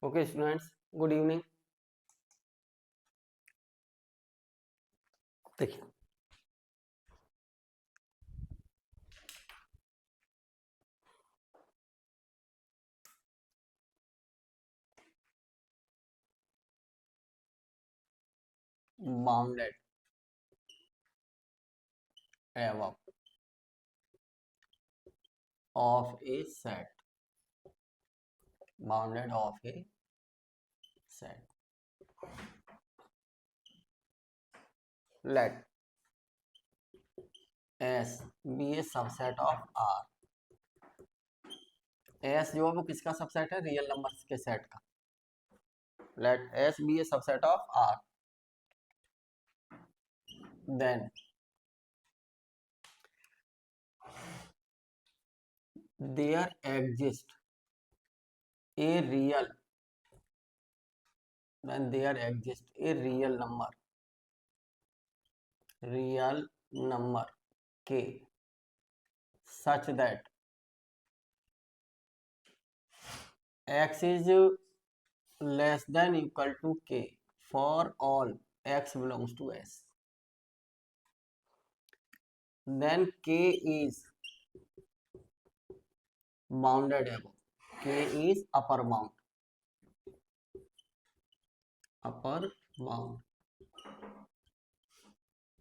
Okay students, good evening. देखिए, bounded above of a set, bounded of a set, let S be a subset of R। S जो है वो किसका subset है? Real numbers के set का। let S be a subset of R, then there exists a real number K such that X is less than equal to K for all X belongs to S, then K is bounded above. K is upper bound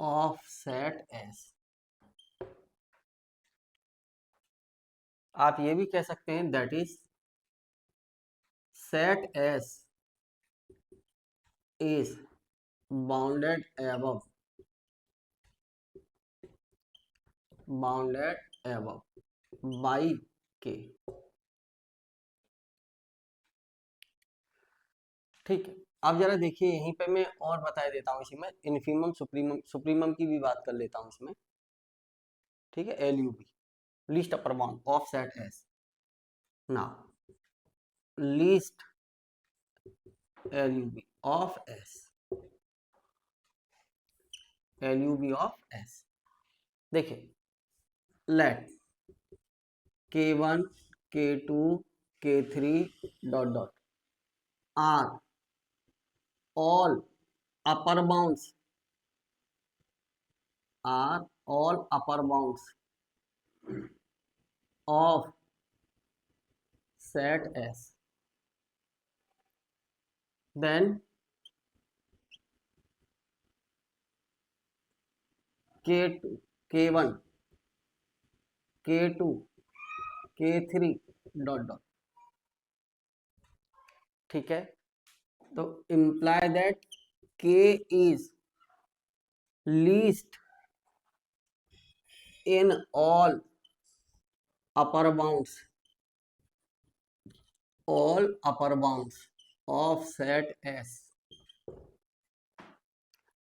of set S। आप ये भी कह सकते हैं that is set S is bounded above by K। ठीक है, अब जरा देखिए यहीं पे मैं और बता देता हूँ, इसी में इन्फीमम सुप्रीमम की भी बात कर लेता हूँ इसमें। ठीक है, LUB least upper bound of set S। Now least LUB of S, देखिए let K1 K2 K3 dot dot are all upper bounds of set S, then K2 K1 K2 K3 dot dot. ठीक है, तो imply that K is least in all upper bounds of set S।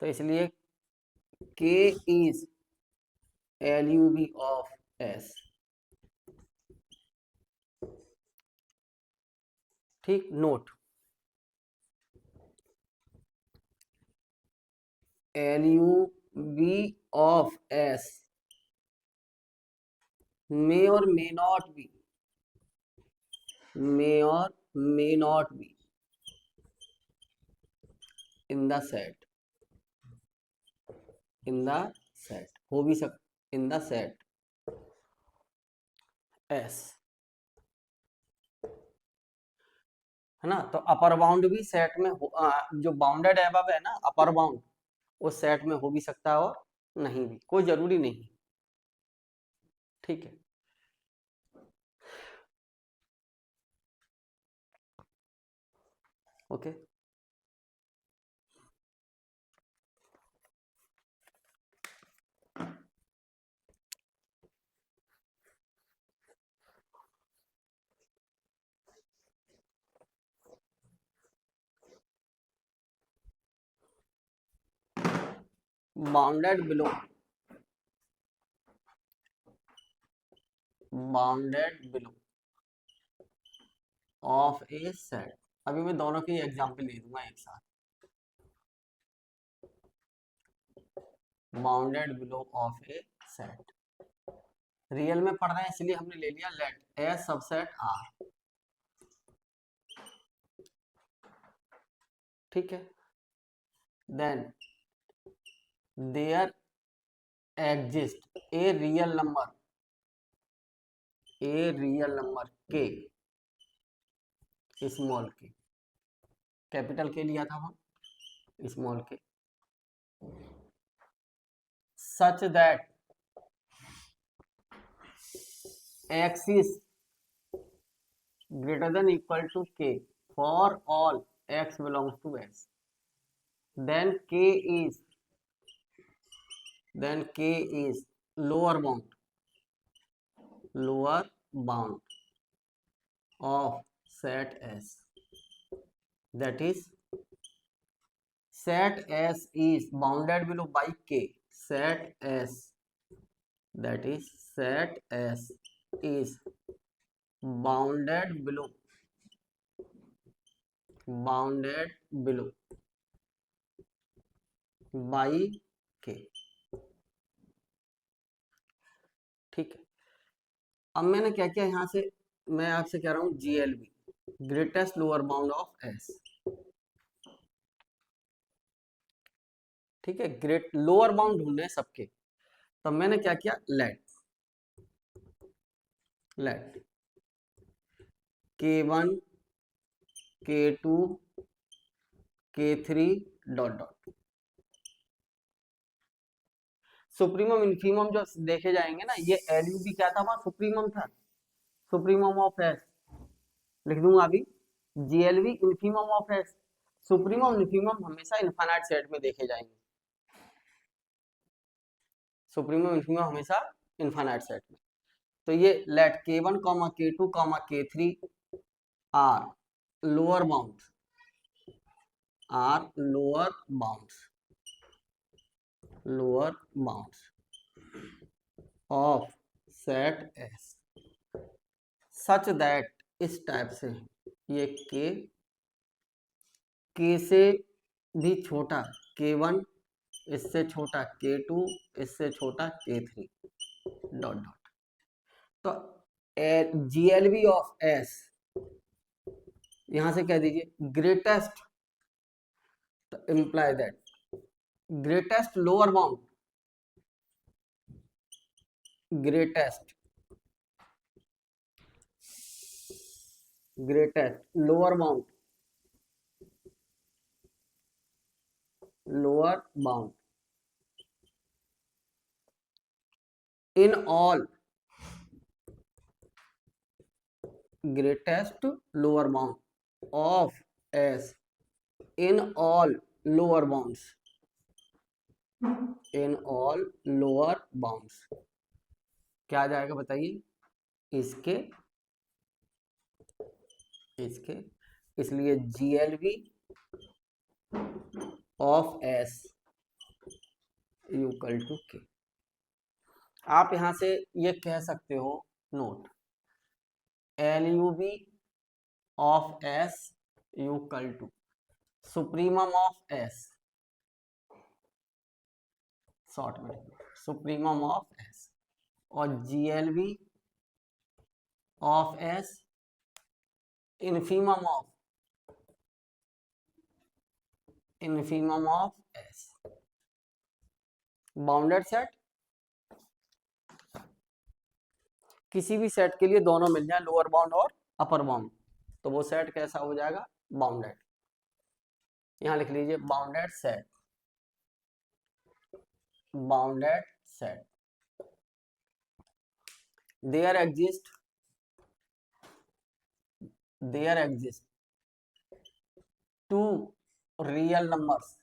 तो इसलिए K is LUB of S। ठीक, note LUB of S may or may not be in the set हो भी सक in the set S, है ना। तो upper bound भी सेट में जो बाउंडेड एबव है ना, अपर बाउंड उस सेट में हो भी सकता है और नहीं भी, कोई जरूरी नहीं। ठीक है, okay. Bounded below of A set. अभी मैं दोनों की एग्जांपल ले दूंगा एक साथ। Bounded below of A set real में पढ़ रहे हैं इसलिए हमने ले लिया लेट ए सबसेट आर। ठीक है, then there exist a real number K, small K, capital K लिया था हम, small K, such that x is greater than equal to k for all x belongs to s, then k is lower bound of set s, that is set s is bounded below by k, set s, that is set s is bounded below by k, ठीक है। अब मैंने क्या किया यहाँ से, मैं आपसे कह रहा हूँ GLB, greatest lower bound of S, ठीक है, ग्रेट लोअर बाउंड ढूंढने हैं सबके, तो मैंने क्या किया, let K1 K2 K3 dot dot, supremum infimum जो देखे जाएंगे ना, ये LUB क्या था, वहां सुप्रीमम था, सुप्रीमम ऑफ S, लिख दूंगा अभी, GLB infimum of S, supremum infimum हमेशा इनफाइनाइट सेट में देखे जाएंगे, सुप्रीमम इन्फीमम हमेशा इनफाइनाइट सेट में, तो ये let K1 K2 K3 are lower bounds of set S, such that, इस टाइप से, ये K से भी छोटा K1, इससे छोटा K2, इससे छोटा K3 डॉट डॉट, तो GLB ऑफ S यहां से कह दीजिए ग्रेटेस्ट, तो imply that greatest lower bound, greatest lower bound in all, greatest lower bound of S in all lower bounds, क्या आ जाएगा बताइए, इसके, इसलिए GLB of S equal to K, आप यहां से ये कह सकते हो, note LUB of S equal to supremum of S, short में सुप्रीमम ऑफ S, और GLB of S infimum of S, bounded set, किसी भी सेट के लिए दोनों मिल जाए, लोअर बाउंड और अपर बाउंड, तो वो सेट कैसा हो जाएगा, बाउंडेड, यहां लिख लीजिए bounded set, there exist two real numbers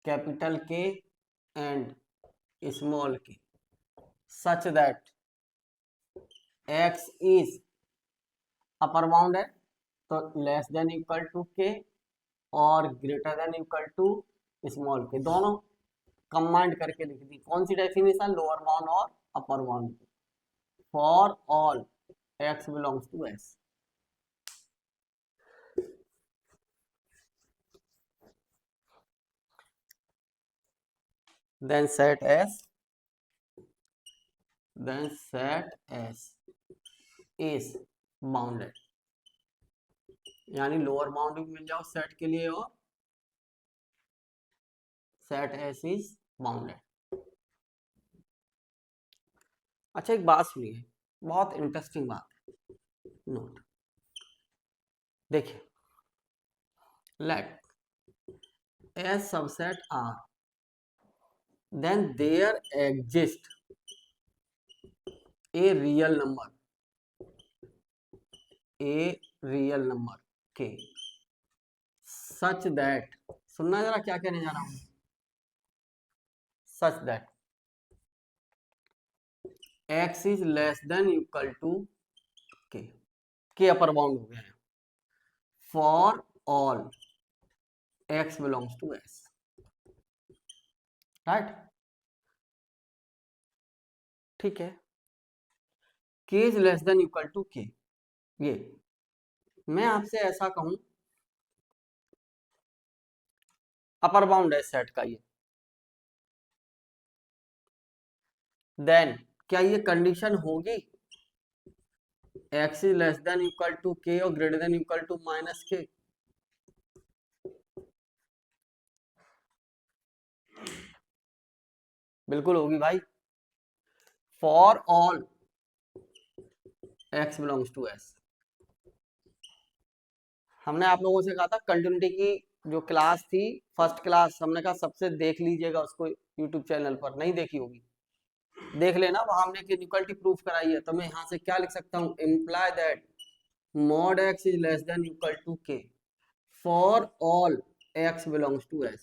capital K and small k, सच that x is upper bound है, तो less than equal to k और greater than equal to small k, दोनों कंबाइंड करके लिख दी, कौन सी डेफिनेशन, लोअर बाउंड और upper bound, for all x belongs to S, then set S is bounded, यानी लोअर बाउंड भी मिल जाओ सेट के लिए और सेट एस इज बाउंडेड। अच्छा एक बात सुनिए, बहुत इंटरेस्टिंग बात है, नोट देखिए, let S subset R then there exist a real number K such that, सुनना जरा क्या कहने जा रहा हूं, such that x is less than equal to K upper bound हो गया है for all x belongs to s, right, ठीक है, k is less than equal to K, ये मैं आपसे ऐसा कहूं अपर बाउंड है सेट का ये, देन क्या ये कंडीशन होगी x is less than equal to K और greater than equal to minus K, बिल्कुल होगी भाई, for all x belongs to s। हमने आप लोगों से कहा था कंटिन्यूटी की जो क्लास थी फर्स्ट क्लास, हमने कहा सबसे देख लीजिएगा उसको यूट्यूब चैनल पर, नहीं देखी होगी देख लेना, वहां हमने इक्वलिटी प्रूफ कराई है। तो मैं यहाँ से क्या लिख सकता हूँ, imply that mod x is less than equal to k for all x belongs to s,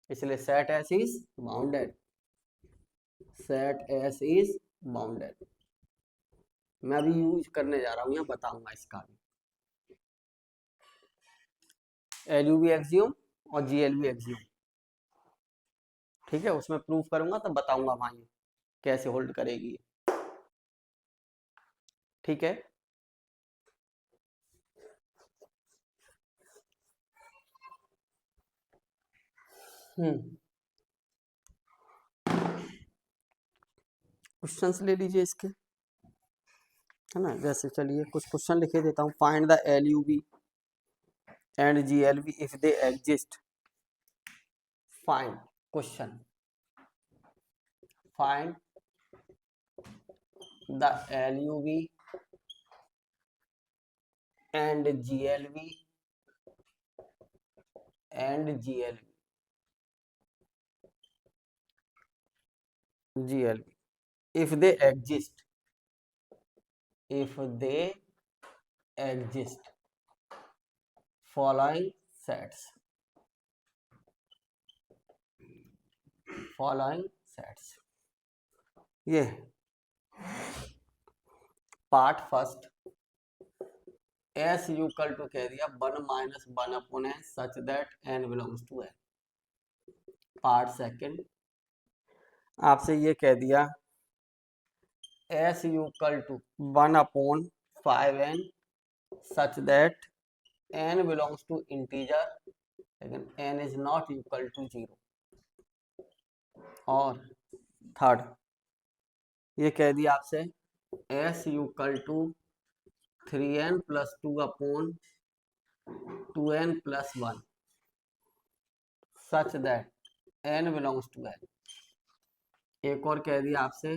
इसलिए set s is bounded, set s is bounded. मैं अभी यूज करने जा रहा हूँ, यहाँ बताऊंगा इसका भी, LUV एक्सियम और GLV एक्सियम, ठीक है, उसमें प्रूफ करूंगा तब बताऊंगा वहां ये कैसे होल्ड करेगी, ठीक है। क्वेश्चंस ले लीजिए इसके, है ना, जैसे चलिए कुछ क्वेश्चन लिखे देता हूँ, find the LUV and GLV if they exist, find question, find the LUV and GLV if they exist, following sets, ये part first, s equal to कह दिया 1 minus 1 upon n such that n belongs to n। Part second आपसे ये कह दिया s equal to 1 upon 5n such that n belongs to integer, लेकिन n is not equal to 0। और third ये कह दिया आपसे s equal to 3n plus 2 upon 2n plus 1 such that n belongs to n। एक और कह दिया आपसे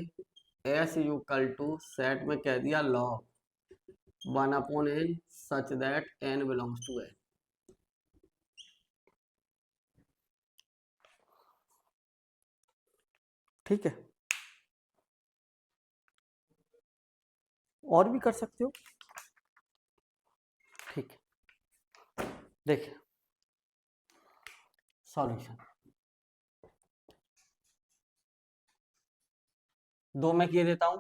s इक्वल टू सेट में कह दिया log 1 upon n such that n belongs to n। ठीक है, और भी कर सकते हो, ठीक है, देखिए सॉल्यूशन 2 में किए देता हूं,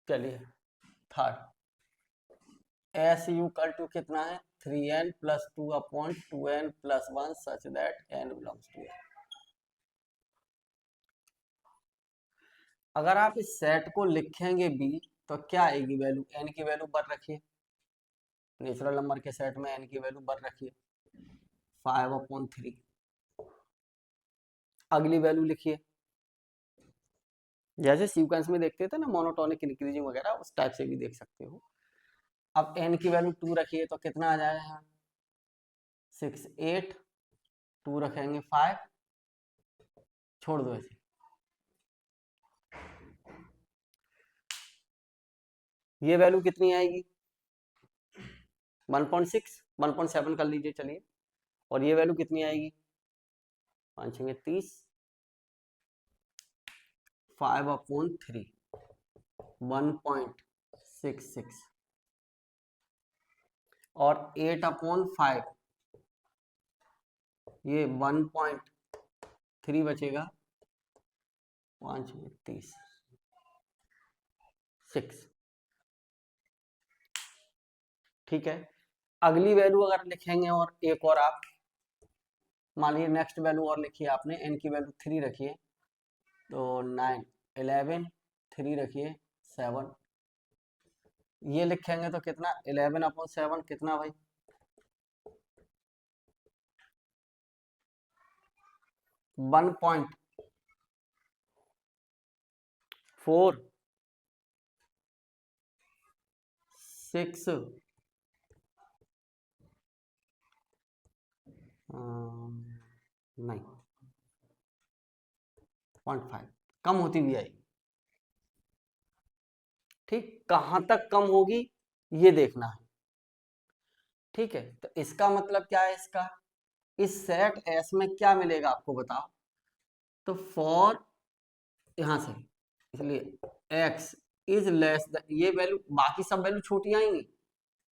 चलिए थर्ड s इक्वल टू कितना है 3n plus 2 upon 2n plus 1 such that n belongs to n। अगर आप इस सेट को लिखेंगे भी तो क्या आएगी वैल्यू, n की वैल्यू बर रखिए, नेचुरल नंबर के सेट में n की वैल्यू बर रखिए 5/3, अगली वैल्यू लिखिए जैसे सीक्वेंस में देखते थे ना मोनोटोनिक इंक्रीजिंग वगैरह, उस टाइप से भी देख सकते हो। अब n की वैल्यू 2 रखिए तो कितना आ जाएगा यहाँ 6 8, 2 रखेंगे 5, छोड़ दो ऐसे। ये वैल्यू कितनी आएगी 1.6, 1.7 कर लीजिए चलिए। और ये वैल्यू कितनी आएगी 5 6 30, 5/3 1.66, और 8/5 ये 1.3 बचेगा 5 30 6। ठीक है, अगली वैल्यू अगर लिखेंगे और एक और आप मान लीजिए नेक्स्ट वैल्यू और लिखिए आपने, n की वैल्यू 3 रखिए तो 9 11, 3 रखिए 7, ये लिखेंगे तो कितना 11/7 कितना भाई 1.46 नहीं 0.5 कम होती भी आएगी। ठीक, कहां तक कम होगी ये देखना है। ठीक है, तो इसका मतलब क्या है, इसका इस सेट एस में क्या मिलेगा आपको बताओ। तो फॉर यहां से, इसलिए x इज लेस देन, ये वैल्यू बाकी सब वैल्यू छोटी आएंगी,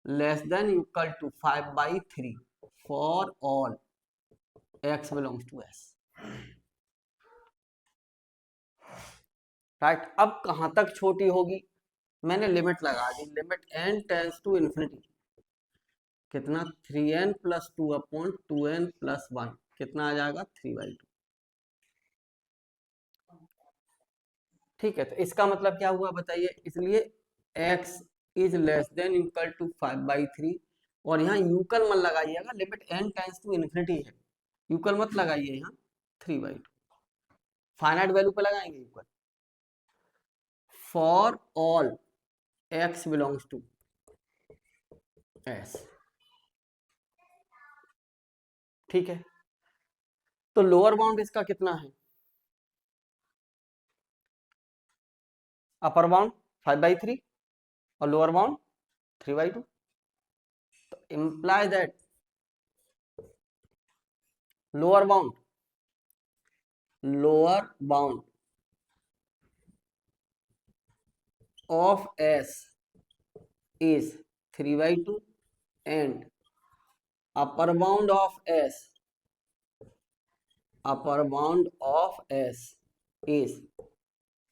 less than equal to 5/3 for all x belongs to s। Right, अब कहां तक छोटी होगी, मैंने लिमिट लगा दी, limit n tends to infinity, कितना 3n + 2/2n + 1 कितना आ जाएगा 3/2। ठीक है, तो इसका मतलब क्या हुआ बताइए, इसलिए x is less than equal to 5/3, और यहाँ यूकल मत लगाइएगा, limit n tends to infinity है, यूकल मत लगाइए यहाँ 3/2, फाइनाइट वैल्यू पे लगाएंगे यूकल। For all x belongs to s। ठीक है, तो लोअर बाउंड इसका कितना है, अपर बाउंड 5/3 और लोअर बाउंड 3/2, तो imply that lower bound of s is 3/2 and upper bound of s is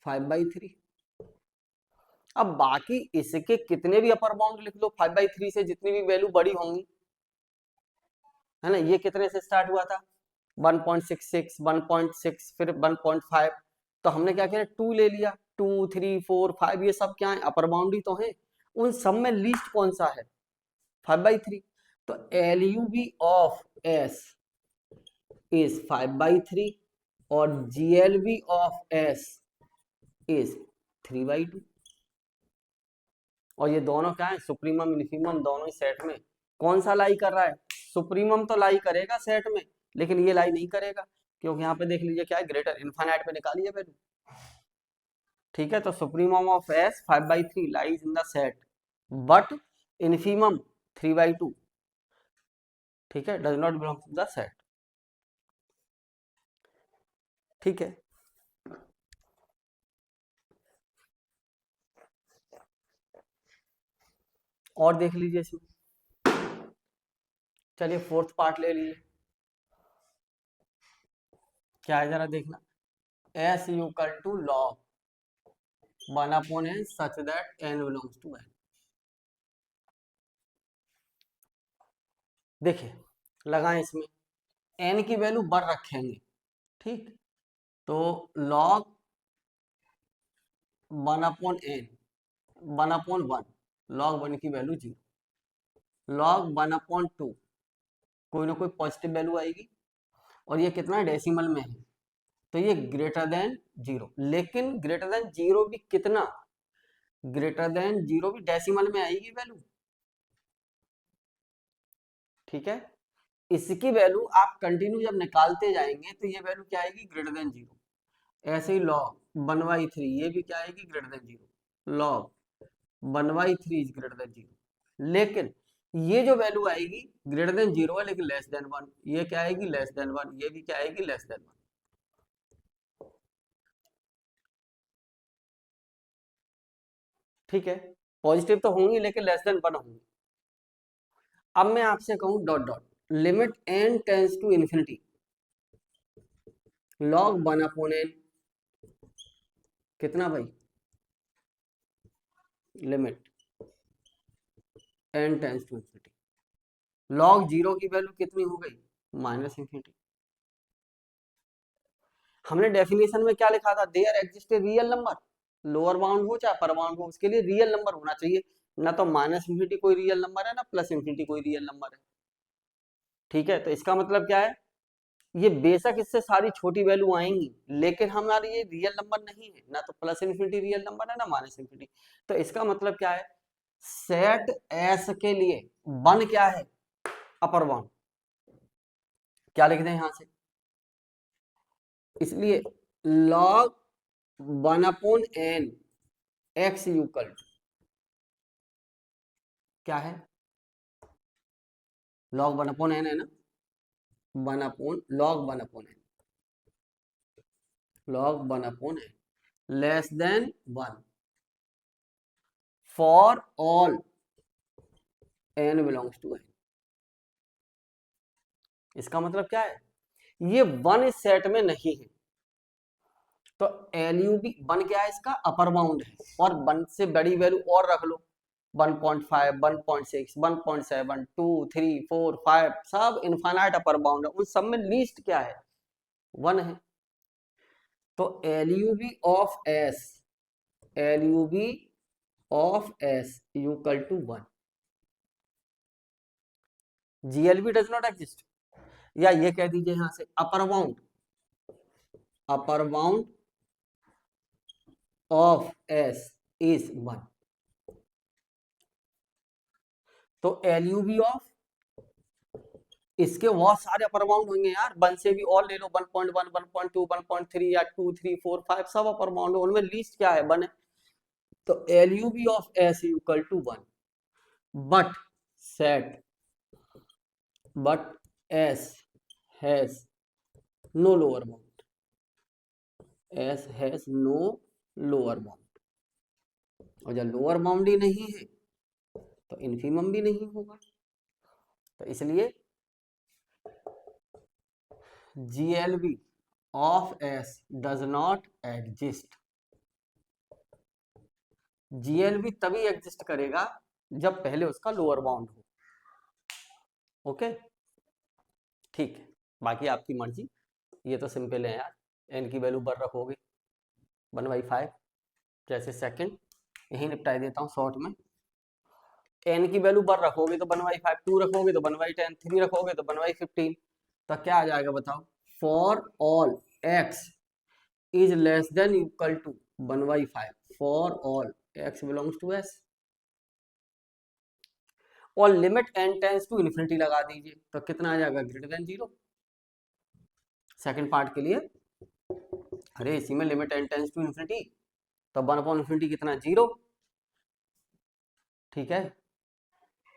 5/3। अब बाकी इसके कितने भी अपर बाउंड लिख लो 5/3 से, जितनी भी वैल्यू बड़ी होंगी, है ना, ये कितने से स्टार्ट हुआ था 1.66 1.6 फिर 1.5, तो हमने क्या किया 2 ले लिया, 2 3 4 5 ये सब क्या है अपर बाउंड ही तो है, उन सब में लीस्ट कौन सा है 5/3, तो LUB ऑफ S इज 5/3 और GLB ऑफ S इज 3/2, और ये दोनों क्या है सुप्रीमम इन्फीमम, दोनों ही सेट में कौन सा लाई कर रहा है, सुप्रीमम तो लाई करेगा सेट में, लेकिन ये लाई नहीं करेगा, क्योंकि यहाँ पे देख लीजिए क्या है ग्रेटर इनफाइनाइट पे निकालिए वैल्यू। ठीक है, तो supremum of S 5/3 lies in the set but infimum 3/2, ठीक है, does not belong to the set. ठीक है, और देख लीजिए इसमें, चलिए फोर्थ पार्ट ले लीजिए, क्या है जरा देखना, S equal to log 1/n such that n belongs to n। देखिए लगाएं इसमें, n की वैल्यू बढ़ रखेंगे, ठीक, तो log 1/n 1/1, log 1 की वैल्यू 0, log 1/2 कोई ना कोई पॉजिटिव वैल्यू आएगी, और ये कितना डेसिमल में है तो ये ग्रेटर देन जीरो, लेकिन ग्रेटर देन जीरो भी कितना, ग्रेटर देन जीरो भी डेसिमल में आएगी वैल्यू, ठीक है। इसकी वैल्यू आप कंटिन्यू जब निकालते जाएंगे तो ये वैल्यू क्या आएगी, ग्रेटर देन जीरो। ऐसे ही लॉग 1/3 ये भी क्या आएगी, greater than zero. Log 1/3 is greater than zero, लेकिन ये जो वैल्यू आएगी ग्रेटर देन जीरो है लेकिन लेस देन वन, ये क्या आएगी, लेस देन वन, ये भी क्या आएगी, लेस देन वन। ठीक है, पॉजिटिव तो होंगी लेकिन लेस देन वन होंगी। अब मैं आपसे कहूं dot dot limit n tends to infinity log 1/n, कितना भाई, limit n tends to infinity, log zero की वैल्यू कितनी हो गई, -इन्फिनिटी। हमने डेफिनेशन में क्या लिखा था, there exist a real number, lower bound हो चाहे अपर बाउंड हो, उसके लिए रियल नंबर होना चाहिए। ना तो -इन्फिनिटी कोई रियल नंबर है, ना +इन्फिनिटी कोई रियल नंबर है। ठीक है, तो इसका मतलब क्या है, ये बेशक इससे सारी छोटी वैल्यू आएंगी लेकिन हमारे ये रियल नंबर नहीं है, ना तो +इन्फिनिटी रियल नंबर है ना -इन्फिनिटी। तो इसका मतलब क्या है, सेट एस के लिए वन क्या है, अपर बाउंड, क्या लिख दें यहां से, इसलिए log 1/n x इक्वल क्या है, log 1/n है ना, 1/log 1/n, log 1/n less than 1 for all n belongs to n। इसका मतलब क्या है, ये वन इस सेट में नहीं है, तो LUB वन क्या है, इसका अपर बाउंड है, और वन से बड़ी वैल्यू और रख लो, 1.5 1.6 1.7 2 3 4 5 सब इनफाइनाइट अपर बाउंड है, उन सब में लीस्ट क्या है, वन है। तो LUB of S, LUB of S equal to 1, GLB does not exist, या ये कह दीजिए यहां से upper bound, upper bound of S is 1। तो LUB ऑफ, इसके बहुत सारे अपर बाउंड होंगे यार, वन से भी और ले लो, 1.1 1.2 1.3 या 2 3 4 5 सब अपर बाउंड है, उनमें लीस्ट क्या है, वन है। तो LUB of S equal to 1, but set, but S has no lower bound, S has no lower bound, और जब लोअर बाउंड ही नहीं है तो इन्फिमम भी नहीं होगा। तो इसलिए GLB of S does not exist. GLB तभी एग्जिस्ट करेगा जब पहले उसका लोअर बाउंड हो। ओके, ठीक है, बाकी आपकी मर्जी, ये तो सिंपल है यार, n की वैल्यू बर रखोगे 1/5, जैसे सेकंड, यही निपटाई देता हूँ शॉर्ट में। n की वैल्यू बर रखोगे तो 1/5, 2 रखोगे तो 1/10, 3 रखोगे तो 1/15, तो क्या आ जाएगा बताओ, for all x is less than equal to 1/5 for all x belongs to S, और limit n tends to infinity लगा दीजिए, तो कितना आ जाएगा, greater than zero. Second part के लिए, अरे इसी में limit n tends to infinity, तो 1/∞ कितना, जीरो। ठीक है,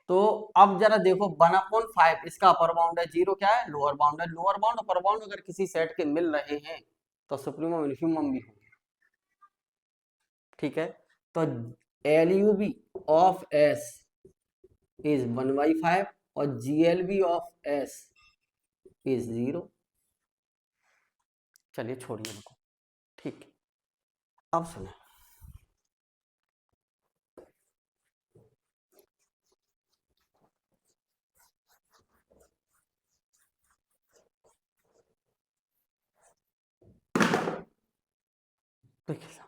तो अब जरा देखो 1/5 इसका अपर बाउंड है, जीरो क्या है, लोअर बाउंड है, लोअर बाउंड अपर बाउंड अगर किसी सेट के मिल रहे हैं तो सुप्रीमम इन्फिमम भी होंगे। ठीक है, तो LUB ऑफ S इज 1/5 और GLB ऑफ S इज 0। चलिए छोड़िए इनको, ठीक है, अब सुने, देखिए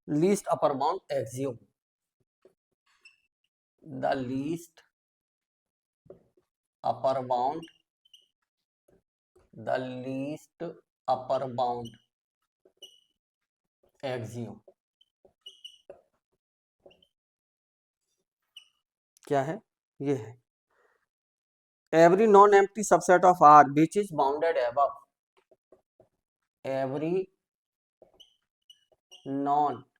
least upper bound axiom, the least upper bound, the least upper bound axiom क्या है? ये है every non-empty subset of R which is bounded above, every non-empty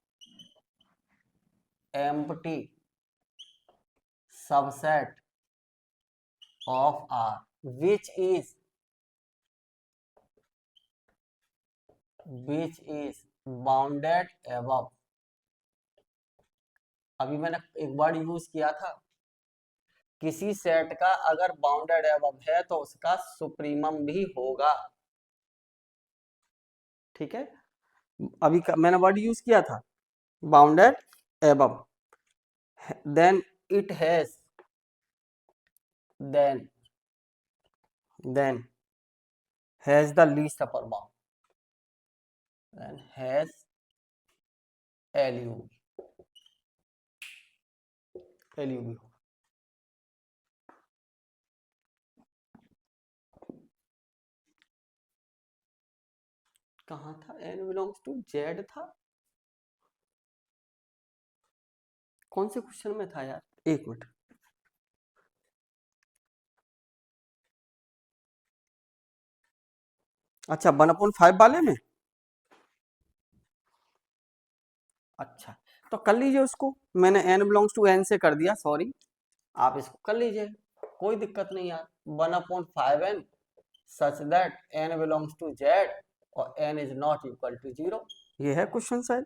subset of R which is bounded above। अभी मैंने एक word use किया था, किसी सेट का अगर बाउंडेड एबव है तो उसका सुप्रीमम भी होगा, ठीक है। अभी मैंने वर्ड यूज किया था bounded above, then it has, then has the least upper bound, then has LUB हो। कहाँ था? n बिलोंग्स टू z था, कौन से क्वेश्चन में था यार? एक मिनट, अच्छा 1/5 वाले में, अच्छा तो कर लीजिए उसको, मैंने n बिलोंग्स टू n से कर दिया, सॉरी, आप इसको कर लीजिए, कोई दिक्कत नहीं यार। 1/5n such that n belongs to z और n is not equal to 0, ये है क्वेश्चन शायद,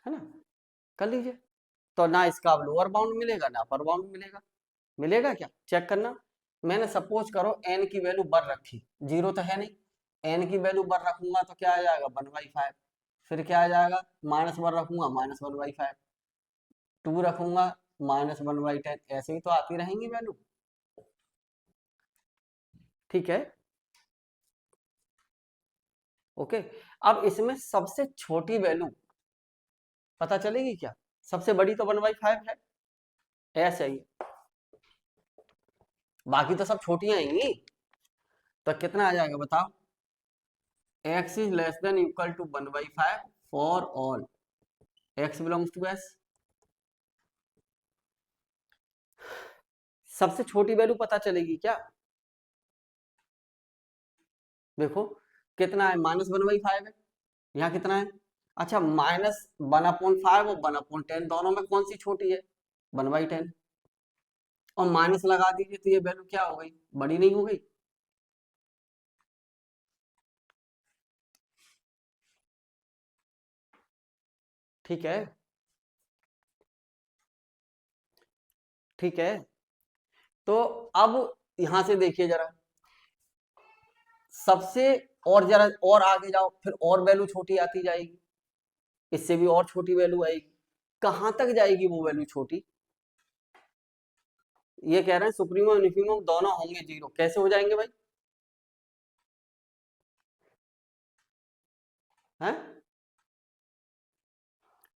है ना? कर लीजिए। तो ना इसका अब लोअर बाउंड मिलेगा ना अपर बाउंड मिलेगा, मिलेगा क्या चेक करना। मैंने सपोज करो n की वैल्यू बर रखी, 0 तो है नहीं, n की वैल्यू बर रखूंगा तो क्या आ जाएगा 1/5, फिर क्या आ जाएगा माइनस बर रखूंगा -1/5, 2 रखूंगा -1/10, ऐसे ही तो आती रहेंगी वैल्यू, ठीक है, ओके। अब इसमें सबसे छोटी वैल्यू पता चलेगी क्या? सबसे बड़ी तो 1/5 है, ऐसे ही, बाकी तो सब छोटियां आएंगी, तो कितना आ जाएगा बताओ? x is less than equal to 1/5 for all x belongs to s। सबसे छोटी वैल्यू पता चलेगी क्या? देखो कितना है, -1/5 है, यहाँ कितना है, अच्छा -1/5 और 1/10 दोनों में कौन सी छोटी है? 1/10, और माइनस लगा दीजिए तो ये वैल्यू क्या हो गई, बड़ी नहीं हो गई? ठीक है, ठीक है, तो अब यहां से देखिए जरा, सबसे, और जरा और आगे जाओ, फिर और वैल्यू छोटी आती जाएगी, इससे भी और छोटी वैल्यू आएगी, कहां तक जाएगी वो वैल्यू छोटी? ये कह रहे हैं सुप्रीमो और इन्फीमम दोनों होंगे 0, कैसे हो जाएंगे भाई? हैं?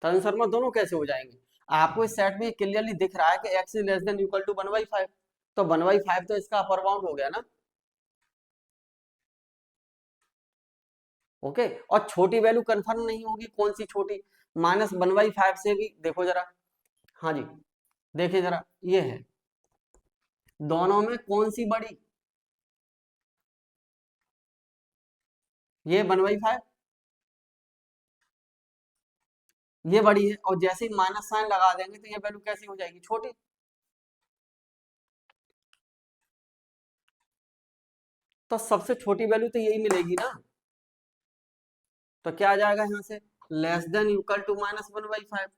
तरण शर्मा दोनों कैसे हो जाएंगे? आपको इस सेट में क्लियरली दिख रहा है कि x is less than equal to 1/5, तो 1/5 तो इसका अपर बाउंड हो गया ना, ओके। और छोटी वैल्यू कंफर्म नहीं होगी, कौन सी छोटी? -1/5 से भी देखो जरा, हाँ जी, देखिए जरा, ये है, दोनों में कौन सी बड़ी? ये 1/5, ये बड़ी है, और जैसे ही माइनस साइन लगा देंगे तो ये वैल्यू कैसी हो जाएगी, छोटी। तो सबसे छोटी वैल्यू तो यही मिलेगी ना, तो क्या आ जाएगा यहाँ से, लेस देन इक्वल टू -1/5,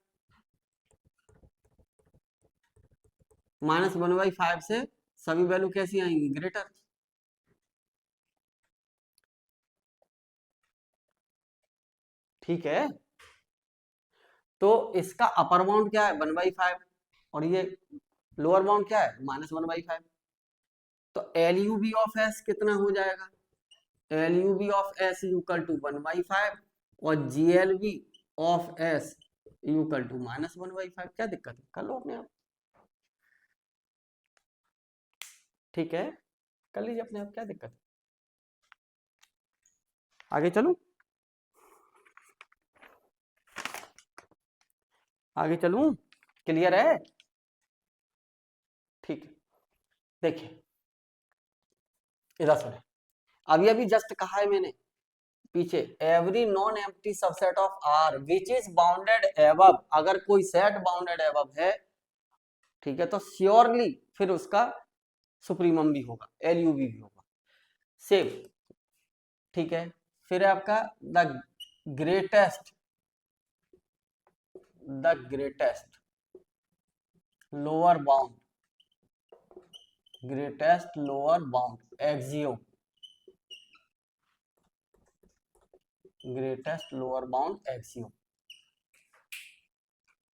-1/5 से सभी वैल्यू कैसी आएंगी, ग्रेटर, ठीक है। तो इसका अपर बाउंड क्या है 1/5, और ये लोअर बाउंड क्या है -1/5, तो LUB ऑफ S कितना हो जाएगा? LUB of S equal to 1/5 और GLB of S equal to -1/5। क्या दिक्कत है, कर लो अपने आप, ठीक है, कर लीजिए अपने आप, क्या दिक्कत है। आगे चलूं, आगे चलूं, क्लियर है, ठीक है। देखिए इधर सुने, अभी अभी जस्ट कहा है मैंने पीछे, every non empty subset of R which is bounded above, अगर कोई सेट बाउंडेड एबव है, ठीक है, तो श्योरली फिर उसका सुप्रीमम भी होगा, एलयूवी भी होगा, सेम, ठीक है। फिर आपका the greatest, the greatest lower bound, greatest lower bound axiom, greatest lower bound axiom,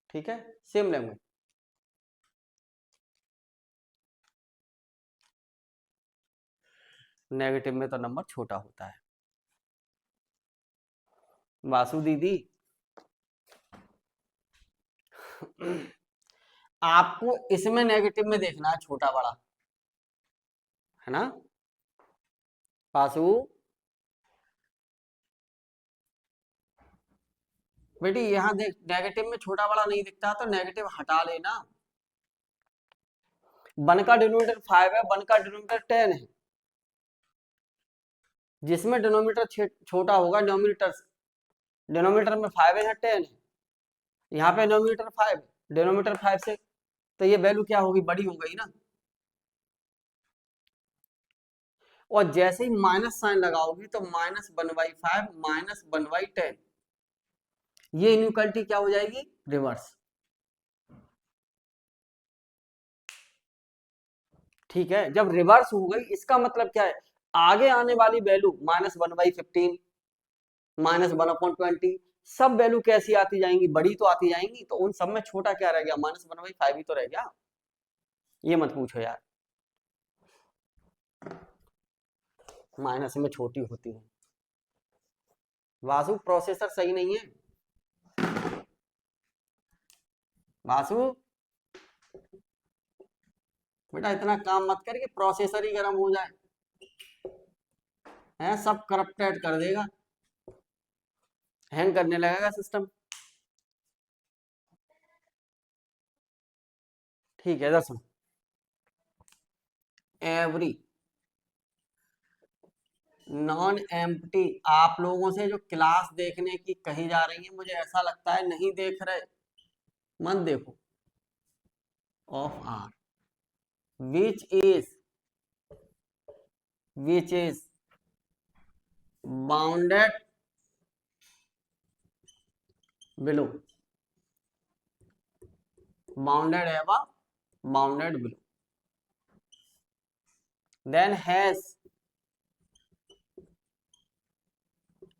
ठीक है, सेम लैंग्वेज। नेगेटिव में तो नंबर छोटा होता है, वासु दीदी आपको इसमें नेगेटिव में देखना है छोटा बड़ा, है ना वासु बेटी, यहां देख नेगेटिव में छोटा बड़ा नहीं दिखता तो नेगेटिव हटा लेना। 1 का डिनोमिनेटर 5 है, 1 का डिनोमिनेटर 10 है, जिसमें डिनोमिनेटर छोटा होगा डिनोमिनेटर, डिनोमिनेटर में 5 है या 10 है, यहाँ पे डिनोमिनेटर 5, डिनोमिनेटर 5 से तो ये वैल्यू क्या होगी, बड़ी हो गई ना। और जैसे ही माइनस साइन लगाओगी तो -1/5 -1/10, ये इनइक्वालिटी क्या हो जाएगी, रिवर्स, ठीक है। जब रिवर्स हो गई इसका मतलब क्या है, आगे आने वाली वैल्यू -1/15 -1/20 सब वैल्यू कैसी आती जाएंगी, बड़ी तो आती जाएंगी, तो उन सब में छोटा क्या रह गया, -1/5 ही तो रह गया, ये मत पूछो यार, माइनस में छोटी होती है। वासु प्रोसेसर सही नहीं है, वासु बेटा इतना काम मत कर कि प्रोसेसर ही गर्म हो जाए, है सब करप्टेड कर देगा, हैंग करने लगेगा सिस्टम, ठीक है। दर्शन एवरी नॉन एम्प्टी, आप लोगों से जो क्लास देखने की कही जा रही है मुझे ऐसा लगता है नहीं देख रहे, मत देखो, of R which is bounded below, bounded above, bounded below, then has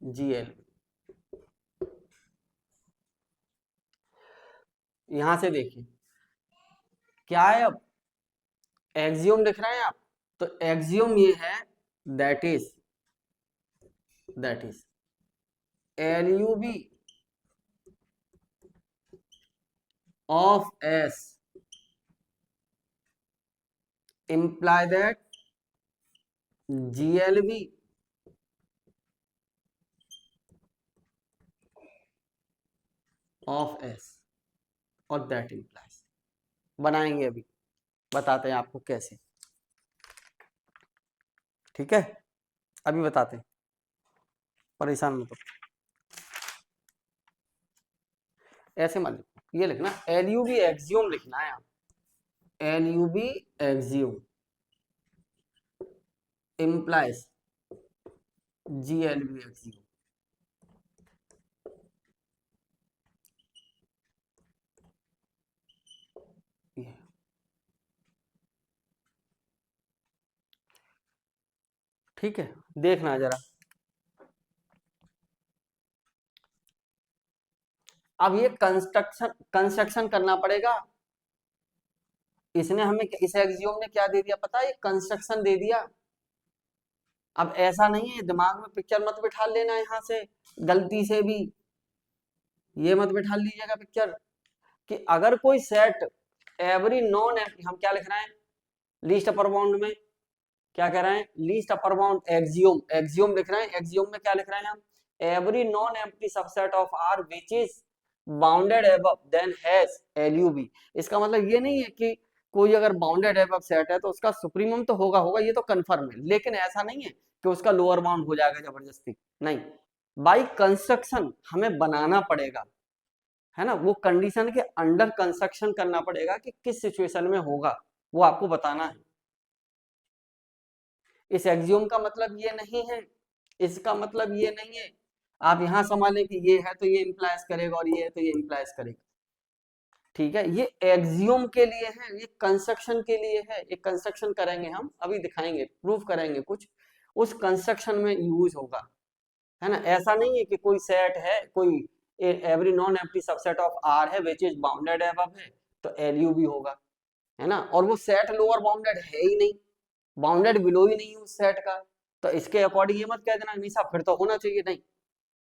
GL, यहां से देखिए क्या है, अब एक्सियोम लिख रहे हैं आप, तो एक्सियोम ये है, that is LUB of S imply that GLB of S और that implies, बनाएंगे अभी, बताते हैं आपको कैसे, ठीक है, अभी बताते हैं, परेशान मत हो, ऐसे मत लिखो, ये लिखना LUB एक्सियोम लिखना है, आप LUB axiom implies GLB axiom, ठीक है, देखना जरा, अब ये कंस्ट्रक्शन करना पड़ेगा, इसने हमें इस एक्सियोम ने क्या दे दिया पता है, कंस्ट्रक्शन दे दिया। अब ऐसा नहीं है दिमाग में पिक्चर मत बिठा लेना यहाँ से गलती से भी, ये मत बिठा लीजिएगा पिक्चर कि अगर कोई सेट एवरी नॉन एम्प्टी, हम क्या लिख रहे हैं लीस्ट अपर बाउंड में, क्या कह रहे हैं least upper bound axiom, axiom लिख रहे हैं, एक्सियोम में क्या लिख रहे हैं हम every non empty subset of R which is bounded above then has LUB. इसका मतलब ये नहीं है कि कोई अगर बाउंडेड अबव सेट है तो उसका सुप्रीमम तो होगा होगा, ये तो कंफर्म है, लेकिन ऐसा नहीं है कि उसका लोअर बाउंड हो जाएगा जबरदस्ती, नहीं, बाई कंस्ट्रक्शन हमें बनाना पड़ेगा, है ना, वो कंडीशन के अंडर कंस्ट्रक्शन करना पड़ेगा कि किस सिचुएशन में होगा, वो आपको बताना है। इस एक्सियोम का मतलब ये नहीं है, इसका मतलब ये नहीं है आप यहां संभालें कि ये है तो ये इंप्लाइज करेगा और ये है तो ये इंप्लाइज करेगा, ठीक है, ये एक्सियोम के लिए है, ये कंस्ट्रक्शन के लिए है, एक कंस्ट्रक्शन करेंगे हम अभी दिखाएंगे, प्रूफ करेंगे कुछ, उस कंस्ट्रक्शन में यूज होगा, है ना, ऐसा नहीं है कि कोई सेट है, कोई every non empty subset of R है विच इज बाउंडेड अबव है तो एलयू भी होगा, है ना, और वो सेट लोअर बाउंडेड है ही नहीं, बाउंडेड बिलो ही नहीं उस सेट का, तो इसके अकॉर्डिंग ये मत कह देना हमेशा फिर तो होना चाहिए, नहीं,